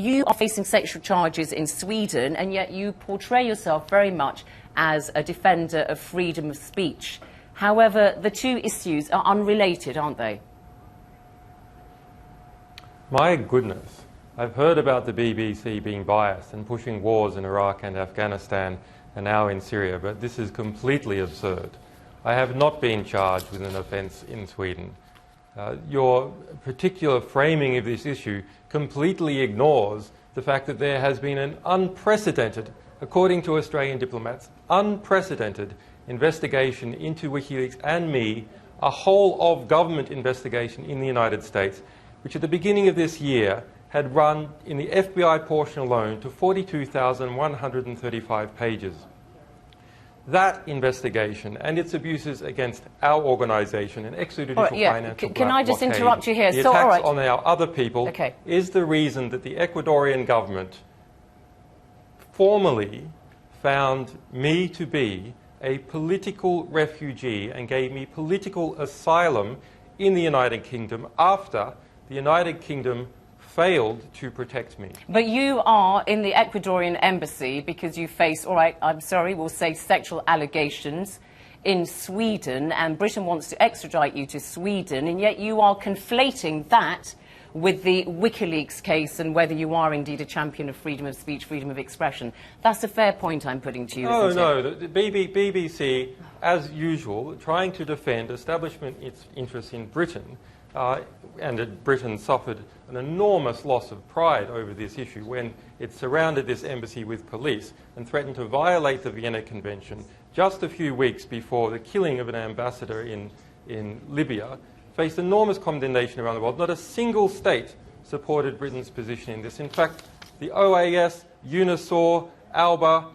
You are facing sexual charges in Sweden, and yet you portray yourself very much as a defender of freedom of speech. However, the two issues are unrelated, aren't they? My goodness. I've heard about the BBC being biased and pushing wars in Iraq and Afghanistan and now in Syria, but this is completely absurd. I have not been charged with an offence in Sweden. Your particular framing of this issue completely ignores the fact that there has been an unprecedented, according to Australian diplomats, unprecedented investigation into WikiLeaks and me, a whole-of-government investigation in the United States, which at the beginning of this year had run in the FBI portion alone to 42,135 pages. That investigation and its abuses against our organisation and extrajudicial financial Can I just blockade, interrupt you here? the attacks on our other people, is the reason that the Ecuadorian government formally found me to be a political refugee and gave me political asylum in the United Kingdom after the United Kingdom failed to protect me. But you are in the Ecuadorian embassy because you face, all right, I'm sorry, we'll say sexual allegations in Sweden, and Britain wants to extradite you to Sweden, and yet you are conflating that with the WikiLeaks case and whether you are indeed a champion of freedom of speech, freedom of expression. That's a fair point I'm putting to you, isn't it? No, the BBC, as usual, trying to defend establishment interests in Britain, and Britain suffered an enormous loss of pride over this issue when it surrounded this embassy with police and threatened to violate the Vienna Convention just a few weeks before the killing of an ambassador in Libya, faced enormous condemnation around the world. Not a single state supported Britain's position in this. In fact, the OAS, UNISOR, ALBA,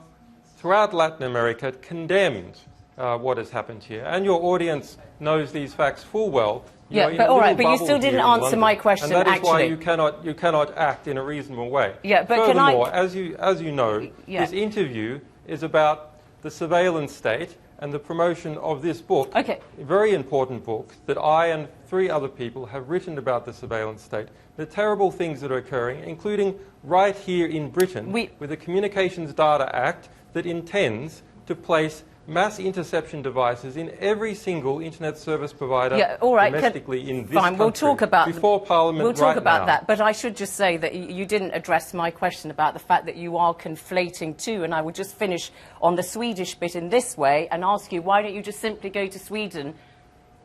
throughout Latin America condemned what has happened here. And your audience knows these facts full well. But you still didn't answer my question, and that is actually. why you cannot act in a reasonable way. Furthermore, as you know, this interview is about the surveillance state and the promotion of this book, a very important book that I and 3 other people have written about the surveillance state, the terrible things that are occurring, including right here in Britain with the Communications Data Act that intends to place mass interception devices in every single internet service provider domestically in this country. We'll talk about before Parliament. We'll talk about that, but I should just say that you didn't address my question about the fact that you are conflating two, and I will just finish on the Swedish bit in this way and ask you, why don't you just simply go to Sweden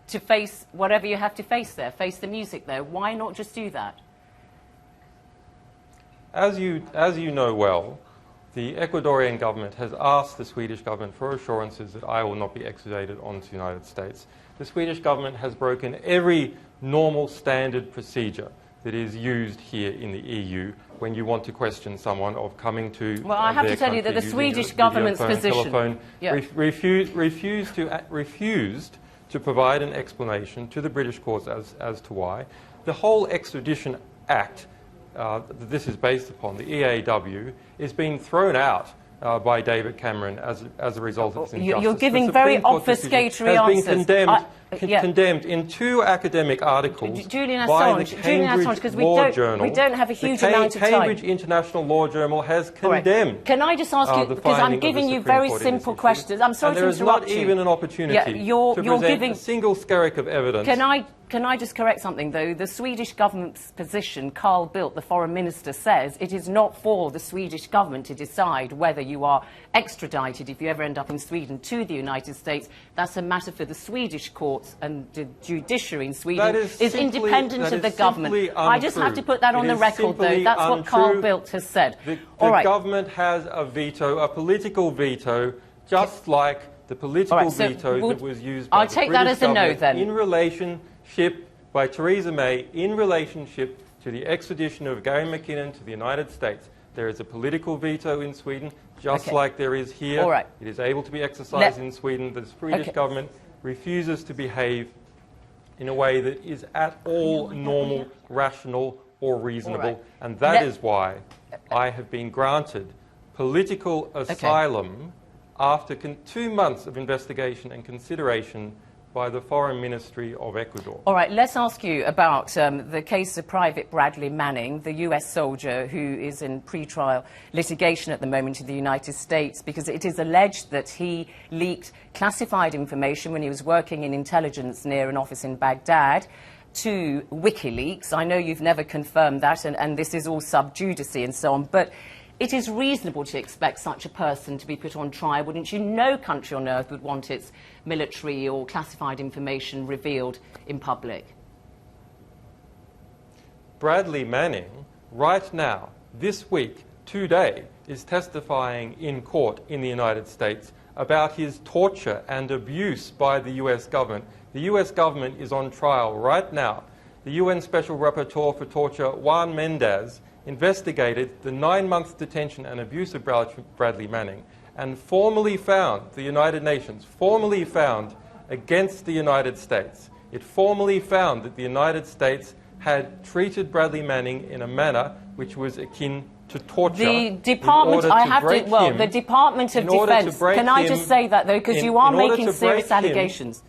to face whatever you have to face there, face the music there? Why not just do that? As you know well, the Ecuadorian government has asked the Swedish government for assurances that I will not be extradited onto the United States. The Swedish government has broken every normal standard procedure that is used here in the EU when you want to question someone of coming to Well, I have to tell you that the Swedish government's position refused to provide an explanation to the British courts as to why. The whole Extradition Act that this is based upon, the EAW, is being thrown out by David Cameron as a result of its injustice. You're giving very obfuscatory answers. Has been condemned in 2 academic articles Julian by the Assange, Cambridge Law Journal. We don't have a huge amount of time. The Cambridge International Law Journal has condemned. Can I just ask you, because I'm giving you very simple questions. I'm sorry to interrupt you. There is not even an opportunity to present a single skerrick of evidence. Can I just correct something, though? The Swedish government's position, Carl Bildt, the foreign minister, says it is not for the Swedish government to decide whether you are extradited, if you ever end up in Sweden, to the United States. That's a matter for the Swedish courts, and the judiciary in Sweden is independent of the government. I just have to put that on the record, though. That's what Carl Bildt has said. The government has a veto, a political veto, just like the political veto that was used by the British government in relationship by Theresa May in relationship to the extradition of Gary McKinnon to the United States. There is a political veto in Sweden, just like there is here. It is able to be exercised in Sweden. The Swedish government refuses to behave in a way that is at all normal, rational or reasonable. And that is why I have been granted political asylum after 2 months of investigation and consideration by the Foreign Ministry of Ecuador. All right, let's ask you about the case of Private Bradley Manning, the US soldier who is in pre-trial litigation at the moment in the United States, because it is alleged that he leaked classified information when he was working in intelligence near an office in Baghdad to WikiLeaks. I know you've never confirmed that, and this is all sub judice and so on, but it is reasonable to expect such a person to be put on trial, wouldn't you? No country on earth would want its military or classified information revealed in public. Bradley Manning, right now, this week, today, is testifying in court in the United States about his torture and abuse by the US government. The US government is on trial right now. The UN Special Rapporteur for Torture, Juan Mendez, investigated the 9-month detention and abuse of Bradley Manning and formally found, the United Nations formally found against the United States. It formally found that the United States had treated Bradley Manning in a manner which was akin to torture. The Department, the Department of Defense, can I just say that though, because you are making serious allegations.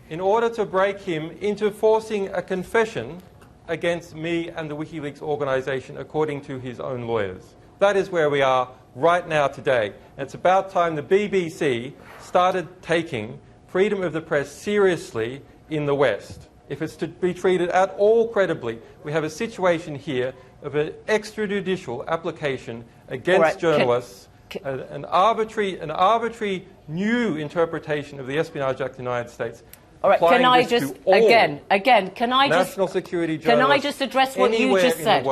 In order to break him into forcing a confession against me and the WikiLeaks organization, according to his own lawyers. That is where we are right now today. It's about time the BBC started taking freedom of the press seriously in the West. If it's to be treated at all credibly, we have a situation here of an extrajudicial application against journalists, an arbitrary new interpretation of the Espionage Act of the United States. All right, can I just, again, can I just, national security can I just address what you just said?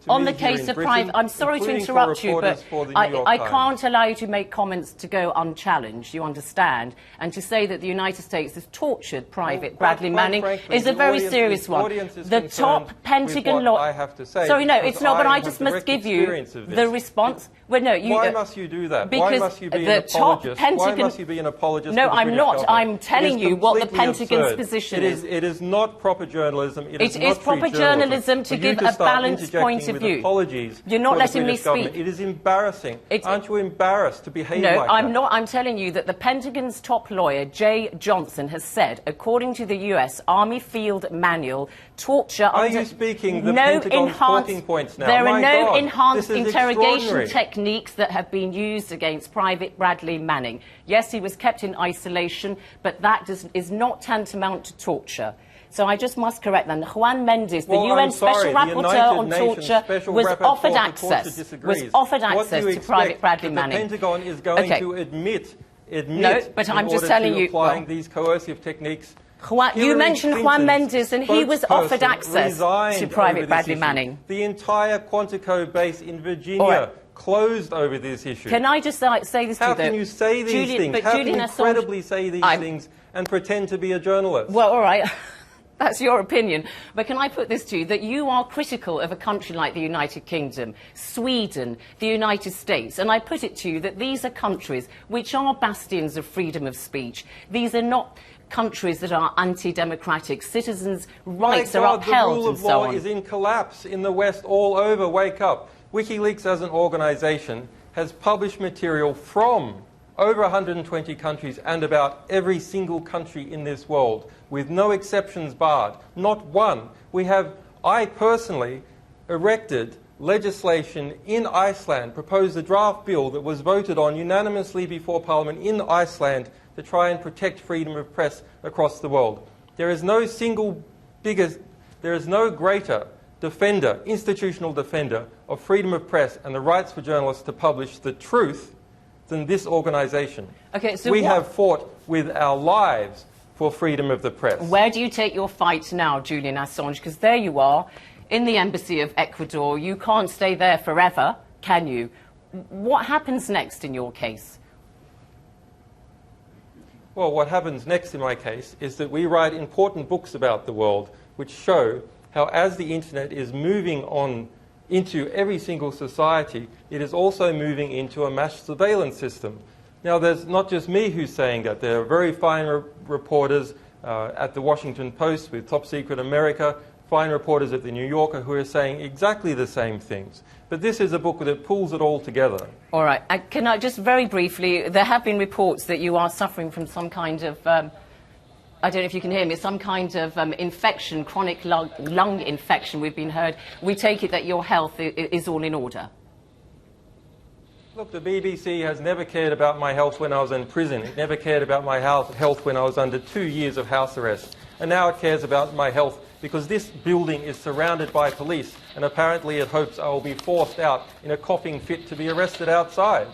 On the case of private, I'm sorry to interrupt you, but I can't allow you to make comments to go unchallenged, you understand, and to say that the United States has tortured Private Bradley Manning is a very serious one. The top Pentagon lawyer... Sorry, no, it's not, but I just must give you the response. Well, no, you, why must you do that? Why must you be an apologist? Why must you be an apologist? No, I'm not. I'm telling you what the Pentagon's position is. It is not proper journalism. It is proper journalism to give a balanced point of view. Apologies. You're not letting me speak. It is embarrassing. Aren't you embarrassed to behave like that? No, I'm not. I'm telling you that the Pentagon's top lawyer, Jay Johnson, has said, according to the US Army Field Manual, torture... Are you speaking the Pentagon's talking points now? There are no enhanced interrogation techniques that have been used against Private Bradley Manning. Yes, he was kept in isolation, but that is not tantamount to torture. So I just must correct that. Juan Mendez, the UN Special Rapporteur on Torture, was offered access to Private Bradley Manning. The Pentagon is going to admit no, but I'm just telling you, applying these coercive techniques. You mentioned Juan Mendez, and he was offered access to Private Bradley Manning. The entire Quantico base in Virginia closed over this issue. Can I just say this to you? How can you say these things? How can you credibly say these things and pretend to be a journalist? Well, all right. That's your opinion. But can I put this to you, that you are critical of a country like the United Kingdom, Sweden, the United States, and I put it to you that these are countries which are bastions of freedom of speech. These are not countries that are anti-democratic. Citizens' rights are upheld and so on. The rule of law is in collapse in the West all over. Wake up. WikiLeaks as an organisation has published material from over 120 countries and about every single country in this world, with no exceptions barred. Not one. I personally erected legislation in Iceland, proposed a draft bill that was voted on unanimously before Parliament in Iceland to try and protect freedom of press across the world. There is no greater defender, institutional defender of freedom of press and the rights for journalists to publish the truth than this organisation. Okay, so we have fought with our lives for freedom of the press. Where do you take your fight now, Julian Assange? Because there you are, in the embassy of Ecuador. You can't stay there forever, can you? What happens next in your case? Well, what happens next in my case is that we write important books about the world which show how, as the internet is moving on into every single society, it is also moving into a mass surveillance system. Now, there's not just me who's saying that. There are very fine reporters at the Washington Post with Top Secret America, fine reporters at the New Yorker who are saying exactly the same things. But this is a book that pulls it all together. All right. Can I just very briefly, there have been reports that you are suffering from some kind of I don't know if you can hear me, some kind of infection, chronic lung infection we've been heard. We take it that your health is all in order. Look, the BBC has never cared about my health when I was in prison. It never cared about my health when I was under 2 years of house arrest. And now it cares about my health because this building is surrounded by police, and apparently it hopes I will be forced out in a coughing fit to be arrested outside.